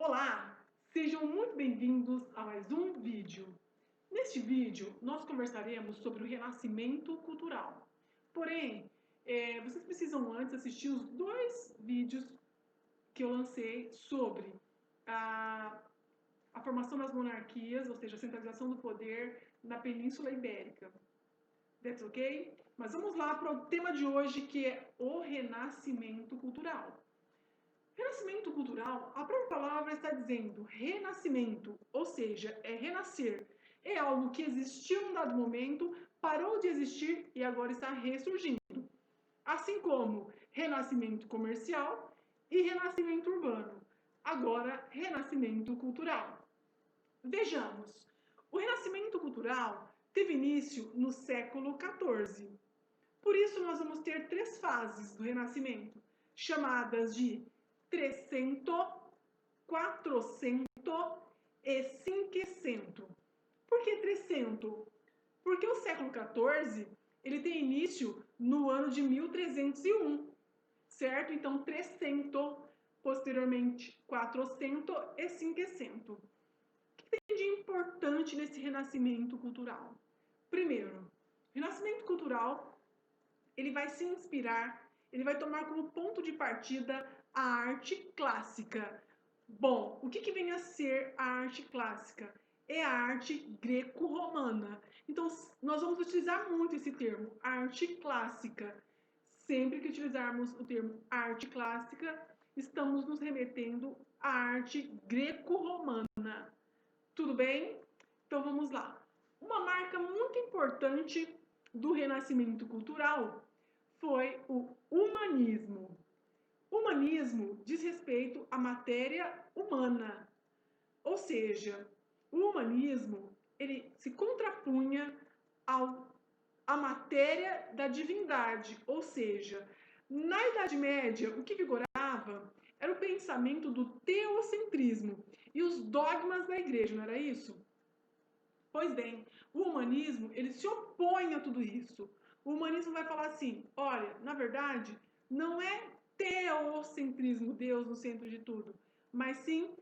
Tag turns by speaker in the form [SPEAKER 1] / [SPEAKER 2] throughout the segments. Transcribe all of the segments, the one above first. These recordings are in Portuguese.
[SPEAKER 1] Olá, sejam muito bem-vindos a mais um vídeo. Neste vídeo, nós conversaremos sobre o renascimento cultural. Porém, vocês precisam antes assistir os dois vídeos que eu lancei sobre a, a formação das monarquias, ou seja, a centralização do poder na Península Ibérica. That's ok? Mas vamos lá para o tema de hoje, que é o renascimento cultural. Renascimento cultural, a própria palavra está dizendo renascimento, ou seja, é renascer. É algo que existiu em um dado momento, parou de existir e agora está ressurgindo. Assim como renascimento comercial e renascimento urbano. Agora, renascimento cultural. Vejamos, o renascimento cultural teve início no século XIV. Por isso, nós vamos ter três fases do renascimento, chamadas de 300, 400 e 500. Por que 300? Porque o século XIV ele tem início no ano de 1301, certo? Então 300, posteriormente 400 e 500. O que tem de importante nesse renascimento cultural? Primeiro, o renascimento cultural ele vai se inspirar, ele vai tomar como ponto de partida a arte clássica. Bom, o que vem a ser a arte clássica? É a arte greco-romana. Então, nós vamos utilizar muito esse termo, arte clássica. Sempre que utilizarmos o termo arte clássica, estamos nos remetendo à arte greco-romana. Tudo bem? Então, vamos lá. Uma marca muito importante do renascimento cultural foi o humanismo. O humanismo diz respeito à matéria humana, ou seja, o humanismo ele se contrapunha à matéria da divindade, ou seja, na Idade Média o que vigorava era o pensamento do teocentrismo e os dogmas da igreja, não era isso? Pois bem, o humanismo ele se opõe a tudo isso. O humanismo vai falar assim, olha, na verdade, não é teocentrismo, Deus no centro de tudo, mas sim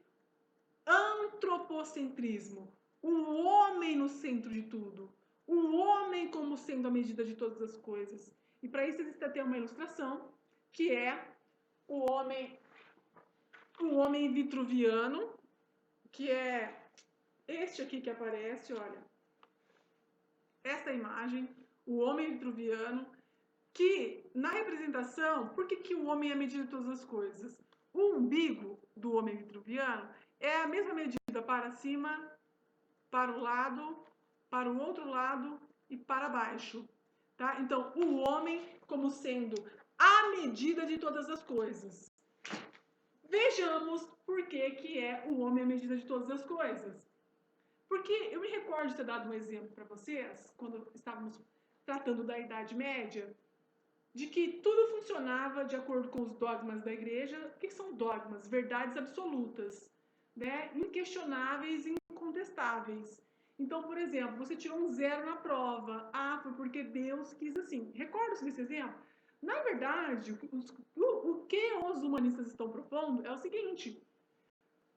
[SPEAKER 1] antropocentrismo, o homem no centro de tudo, o homem como sendo a medida de todas as coisas. E para isso existe até uma ilustração, que é o homem vitruviano, que é este aqui que aparece, olha, esta imagem, o homem vitruviano, que na representação, por que o homem é a medida de todas as coisas? O umbigo do homem vitruviano é a mesma medida para cima, para o lado, para o outro lado e para baixo. Tá? Então, o homem como sendo a medida de todas as coisas. Vejamos por que é o homem a medida de todas as coisas. Porque eu me recordo de ter dado um exemplo para vocês, quando estávamos tratando da Idade Média, de que tudo funcionava de acordo com os dogmas da igreja. O que são dogmas? Verdades absolutas, né? Inquestionáveis e incontestáveis. Então, por exemplo, você tirou um 0 na prova. Ah, foi porque Deus quis assim. Recorda-se desse exemplo? Na verdade, o que os humanistas estão propondo é o seguinte: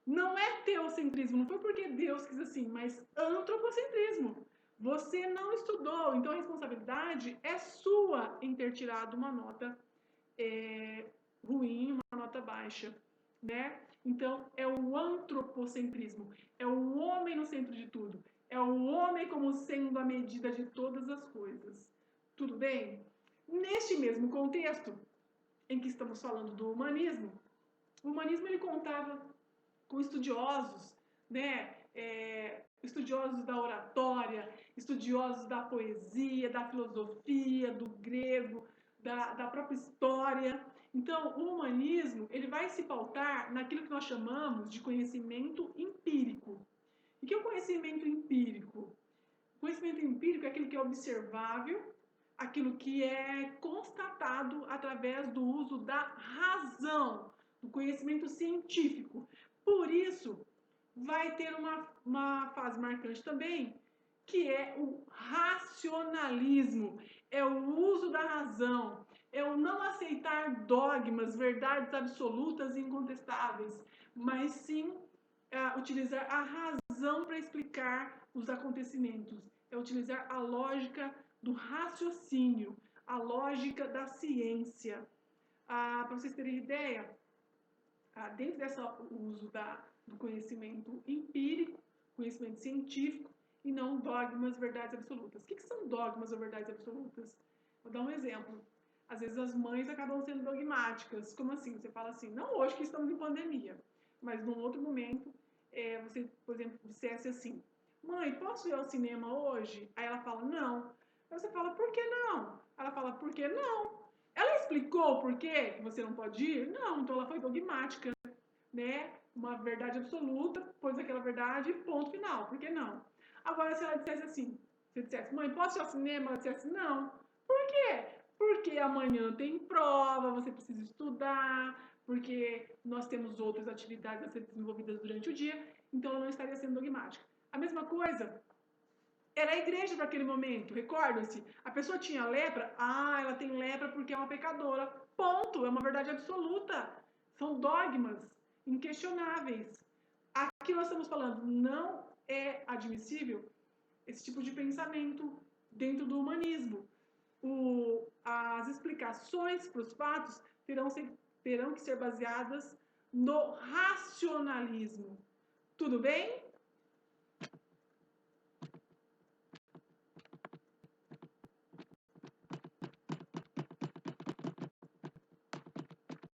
[SPEAKER 1] não é teocentrismo, não foi porque Deus quis assim, mas antropocentrismo. Você não estudou, então a responsabilidade é sua em ter tirado uma nota ruim, uma nota baixa, né? Então é o antropocentrismo, é o homem no centro de tudo, é o homem como sendo a medida de todas as coisas. Tudo bem? Neste mesmo contexto em que estamos falando do humanismo, o humanismo ele contava com estudiosos, né? Estudiosos da oratória, estudiosos da poesia, da filosofia, do grego, da própria história. Então, o humanismo ele vai se pautar naquilo que nós chamamos de conhecimento empírico. O que é o conhecimento empírico? O conhecimento empírico é aquilo que é observável, aquilo que é constatado através do uso da razão, do conhecimento científico. Por isso, vai ter uma fase marcante também, que é o racionalismo, é o uso da razão, é o não aceitar dogmas, verdades absolutas e incontestáveis, mas sim utilizar a razão para explicar os acontecimentos, é utilizar a lógica do raciocínio, a lógica da ciência. Para vocês terem ideia, dentro desse uso do conhecimento empírico, conhecimento científico, e não dogmas, verdades absolutas. O que são dogmas ou verdades absolutas? Vou dar um exemplo. Às vezes as mães acabam sendo dogmáticas. Como assim? Você fala assim, não hoje que estamos em pandemia, mas num outro momento, você, por exemplo, dissesse assim, mãe, posso ir ao cinema hoje? Aí ela fala, não. Aí você fala, por que não? Ela fala, por que não? Ela explicou por que você não pode ir? Não, então ela foi dogmática, né? Uma verdade absoluta, pois aquela verdade, ponto final, por que não? Agora, se ela dissesse assim, se dissesse, mãe, posso ir ao cinema? Ela dissesse, não. Por quê? Porque amanhã tem prova, você precisa estudar, porque nós temos outras atividades a ser desenvolvidas durante o dia, então ela não estaria sendo dogmática. A mesma coisa era a igreja para aquele momento, recorda-se. A pessoa tinha lepra, ela tem lepra porque é uma pecadora. Ponto, é uma verdade absoluta. São dogmas inquestionáveis. Aqui nós estamos falando, não é admissível esse tipo de pensamento dentro do humanismo. As explicações para os fatos terão que ser baseadas no racionalismo. Tudo bem?